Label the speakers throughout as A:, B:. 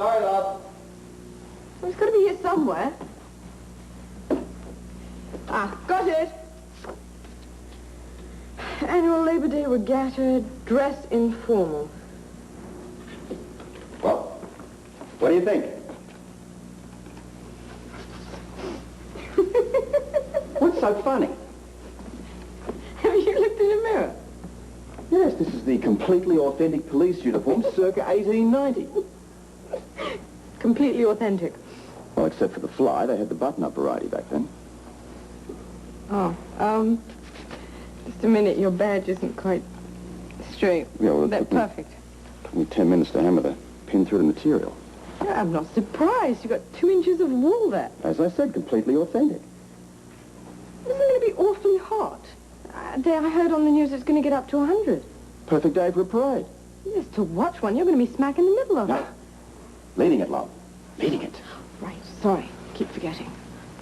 A: Sorry, love.
B: Well, it's got to be here somewhere. Ah, got it. Annual Labor Day Regatta, dress informal.
A: Well, what do you think? What's so funny?
B: Have you looked in a mirror?
A: Yes, this is the completely authentic police uniform circa 1890.
B: Completely authentic.
A: Well, except for the fly, they had the button-up variety back then.
B: Oh, just a minute, your badge isn't quite straight.
A: Yeah, well,
B: That's perfect.
A: It took me 10 minutes to hammer the pin through the material.
B: Yeah, I'm not surprised. You've got 2 inches of wool there.
A: As I said, completely authentic.
B: Isn't it going to be awfully hot? Day I heard on the news it's going to get up to 100.
A: Perfect day for a parade.
B: Yes, to watch one, you're going to be smack in the middle of it.
A: Leading it, love. Leading it.
B: Right, sorry. Keep forgetting.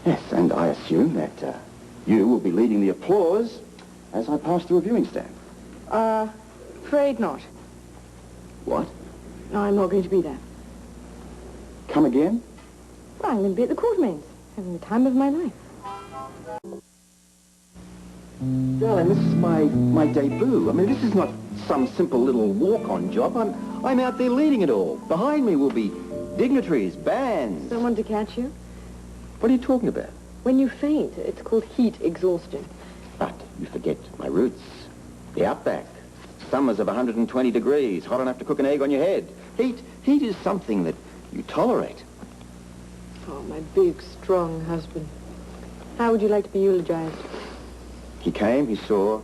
A: Yes, and I assume that you will be leading the applause as I pass through a viewing stand.
B: Afraid not.
A: What?
B: No, I'm not going to be there.
A: Come again?
B: Well, I'm going to be at the Quartermains, having the time of my life.
A: Darling, this is my debut. I mean, this is not some simple little walk-on job. I'm out there leading it all. Behind me will be dignitaries, bands.
B: Someone to catch you?
A: What are you talking about?
B: When you faint, it's called heat exhaustion.
A: But you forget my roots. The outback. Summers of 120 degrees, hot enough to cook an egg on your head. Heat is something that you tolerate.
B: Oh, my big, strong husband. How would you like to be eulogized?
A: He came, he saw,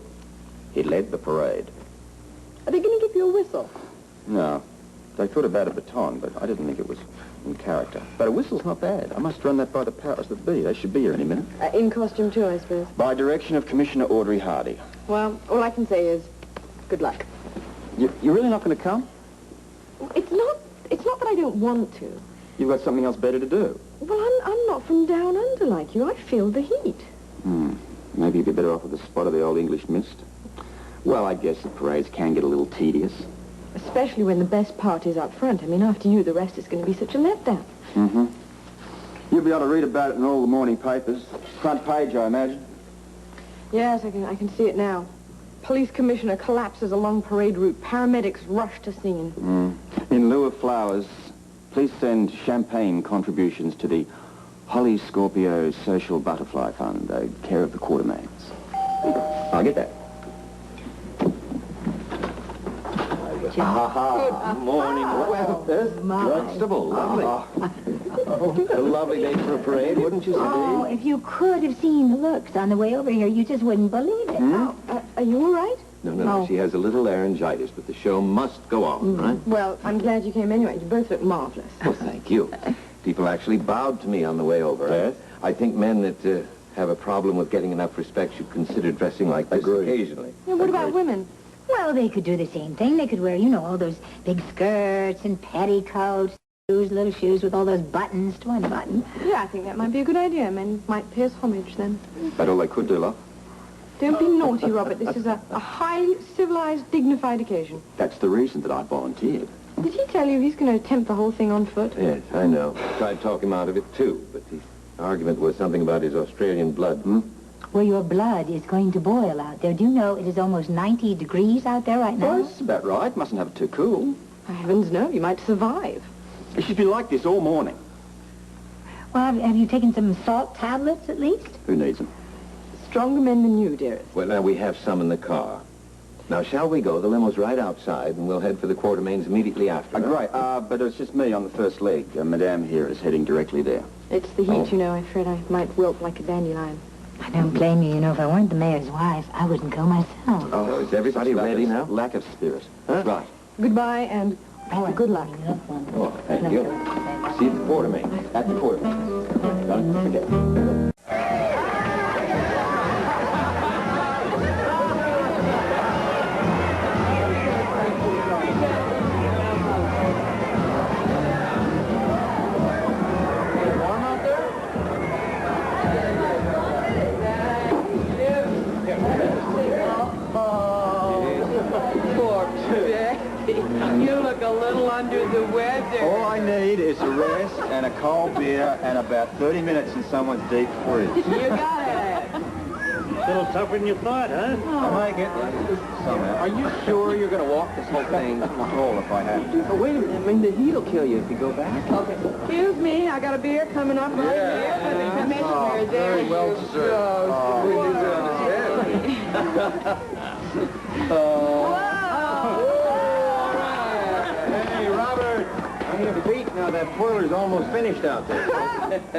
A: he led the parade.
B: Are they going to give you a whistle?
A: No. They thought about a baton, but I didn't think it was in character. But a whistle's not bad. I must run that by the powers that be. They should be here any minute.
B: In costume too, I suppose.
A: By direction of Commissioner Audrey Hardy.
B: Well, all I can say is, good luck.
A: You're really not going to come?
B: It's not that I don't want to.
A: You've got something else better to do.
B: Well, I'm not from down under like you. I feel the heat.
A: Maybe you'd be better off with a spot of the old English mist. Well, I guess the parades can get a little tedious.
B: Especially when the best part is up front. I mean, after you, the rest is going to be such a letdown.
A: Mm-hmm. You'll be able to read about it in all the morning papers. Front page, I imagine.
B: Yes, I can see it now. Police commissioner collapses along parade route. Paramedics rush to scene.
A: In lieu of flowers, please send champagne contributions to the Holly Scorpio Social Butterfly Fund, care of the Quartermains. I'll get that.
C: Morning. Well, Constable, lovely. A lovely day for a parade, wouldn't you say?
D: Oh, if you could have seen the looks on the way over here, you just wouldn't believe it.
B: Are you all right?
C: No, she has a little laryngitis, but the show must go on, right?
B: Well, I'm glad you came anyway. You both look marvelous.
C: Well, thank you. People actually bowed to me on the way over.
A: Yes?
C: I think men that have a problem with getting enough respect should consider dressing like this occasionally.
B: Yeah, what about women?
D: Well, they could do the same thing. They could wear, all those big skirts and petticoats, little shoes with all those buttons to unbutton.
B: Yeah, I think that might be a good idea. Men might pay us homage then.
A: That's all they could do, love.
B: Don't be naughty, Robert. This is a highly civilized, dignified occasion.
A: That's the reason that I volunteered.
B: Did he tell you he's going to attempt the whole thing on foot?
C: Yes, I know. Tried to talk him out of it, too, but the argument was something about his Australian blood.
D: Well, your blood is going to boil out there. Do you know it is almost 90 degrees out there right now?
A: Well, that's about right. Mustn't have it too cool.
B: Heavens no, you might survive.
A: It should be like this all morning.
D: Well, have you taken some salt tablets at least?
A: Who needs them?
B: Stronger men than you, dearest.
C: Well, now we have some in the car. Now, shall we go? The limo's right outside, and we'll head for the Quartermains immediately after.
A: Great, but it's just me on the first leg. Madame here is heading directly there.
B: It's the heat, I'm afraid I might wilt like a dandelion.
D: I don't blame you. If I weren't the mayor's wife, I wouldn't go myself.
C: Oh, is everybody ready now?
A: Lack of spirit.
C: Huh?
A: Right.
B: Goodbye and good luck.
C: Oh, thank you. See you at the Quartermains.
A: At the Quartermains. Don't forget.
B: You look a little under the weather.
C: All I need is a rest and a cold beer and about 30 minutes in someone's deep fridge.
B: You got it.
E: A little tougher than you thought, huh?
C: I'll make it. Somehow.
A: Are you sure you're going to walk this whole thing?
C: All if I have to.
A: Oh, wait a minute. I mean, the heat will kill you if you go back.
B: Okay. Excuse me, I got a beer coming up right here for the commissioner. There
C: very well
B: you
C: deserved.
B: go.
C: Hey, Robert. I'm your feet now. That boiler's almost finished out there.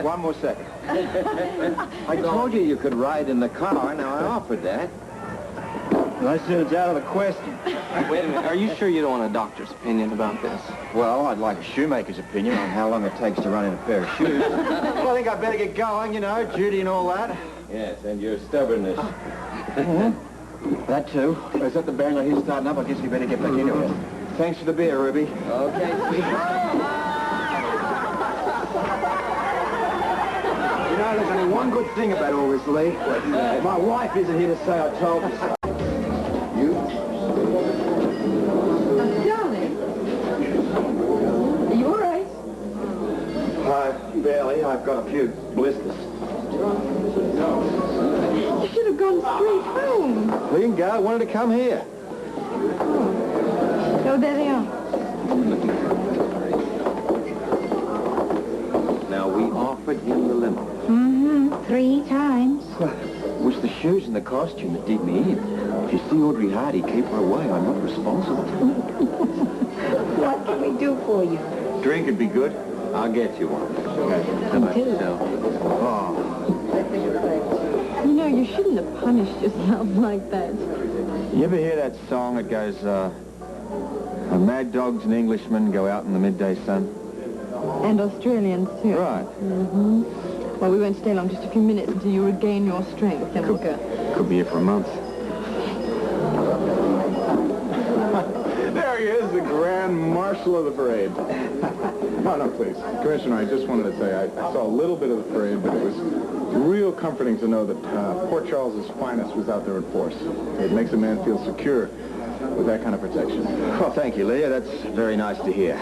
C: One more second. I told you you could ride in the car. Now, I offered that. I said it's out of the question.
A: Wait a minute. Are you sure you don't want a doctor's opinion about this?
C: Well, I'd like a shoemaker's opinion on how long it takes to run in a pair of shoes. Well, I think I'd better get going, you know, duty and all that.
A: Yes, and your stubbornness.
C: That too. Is that the band I hear starting up? I guess we better get back into it. Thanks for the beer, Ruby.
A: Okay, sweetheart.
C: You know, there's only one good thing about all this, Lee. My wife isn't here to say I told you so. You?
B: Darling, are you all right?
C: Barely. I've got a few blisters.
B: You should have gone straight home.
C: We can go. I wanted to come here.
B: Oh, there they are.
A: Now, we offered him the limo.
D: Mm-hmm. 3 times.
C: Well, it was the shoes and the costume that did me in. If you see Audrey Hardy, keep her away. I'm not responsible.
D: What can we do for you?
C: Drink would be good.
A: I'll get you one.
D: Me too.
C: Oh.
B: You know, you shouldn't have punished yourself like that.
C: You ever hear that song that goes, mad dogs and Englishmen go out in the midday sun?
B: And Australians, too.
C: Right.
B: Mm-hmm. Well, we won't stay long, just a few minutes until you regain your strength, then we'll go.
C: Could be here for a month.
F: There he is, the Grand Marshal of the parade. No, please. Commissioner, I just wanted to say I saw a little bit of the parade, but it was real comforting to know that Port Charles's finest was out there in force. It makes a man feel secure with that kind of protection.
C: Well, thank you, Leah. That's very nice to hear.